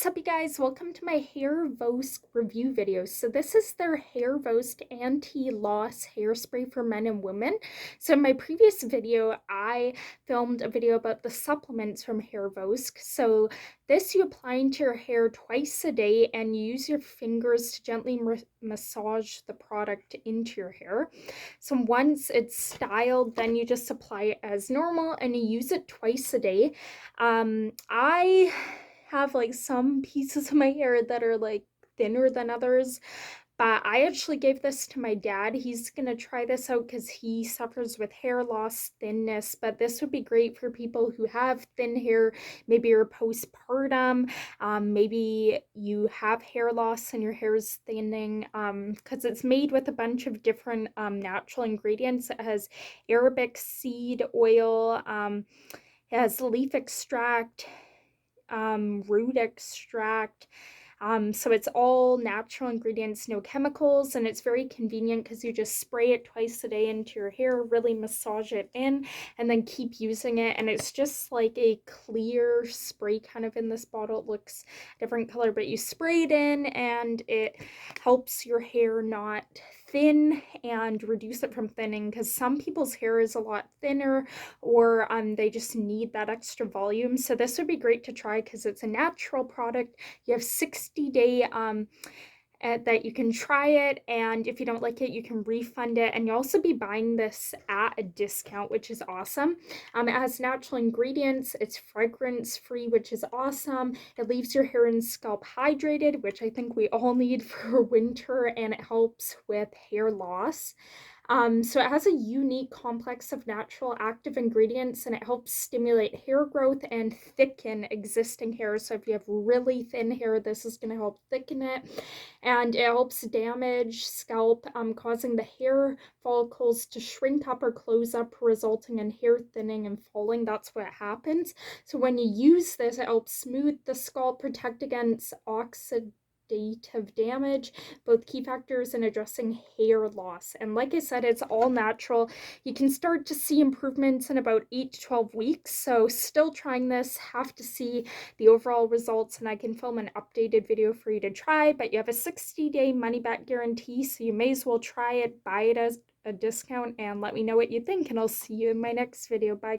What's up, you guys? Welcome to my Har Vokse review video. So this is their Har Vokse anti-loss hairspray for men and women. So in my previous video, I filmed a video about the supplements from Har Vokse. So this you apply into your hair twice a day and you use your fingers to gently massage the product into your hair. So once it's styled, then you just apply it as normal and you use it twice a day. I have like some pieces of my hair that are like thinner than others, but I actually gave this to my dad. He's gonna try this out because he suffers with hair loss, thinness, but this would be great for people who have thin hair. Maybe you're postpartum, maybe you have hair loss and your hair is thinning, because it's made with a bunch of different natural ingredients. It has Arabic seed oil, it has leaf extract, root extract. So it's all natural ingredients, no chemicals, and it's very convenient because you just spray it twice a day into your hair, really massage it in, and then keep using it. And it's just like a clear spray kind of in this bottle. It looks different color, but you spray it in and it helps your hair not thin and reduce it from thinning, because some people's hair is a lot thinner or they just need that extra volume. So this would be great to try because it's a natural product. You have 60-day that you can try it, and if you don't like it you can refund it, and you'll also be buying this at a discount, which is awesome. It has natural ingredients, it's fragrance free, which is awesome. It leaves your hair and scalp hydrated, which I think we all need for winter, and it helps with hair loss. So it has a unique complex of natural active ingredients, and it helps stimulate hair growth and thicken existing hair. So if you have really thin hair, this is going to help thicken it. And it helps damage scalp, causing the hair follicles to shrink up or close up, resulting in hair thinning and falling. That's what happens. So when you use this, it helps smooth the scalp, protect against oxidative damage, both key factors in addressing hair loss. And like I said, it's all natural. You can start to see improvements in about 8 to 12 weeks. So still trying this, have to see the overall results, and I can film an updated video for you to try. But you have a 60-day money back guarantee, so you may as well try it, buy it as a discount, and let me know what you think, and I'll see you in my next video. Bye.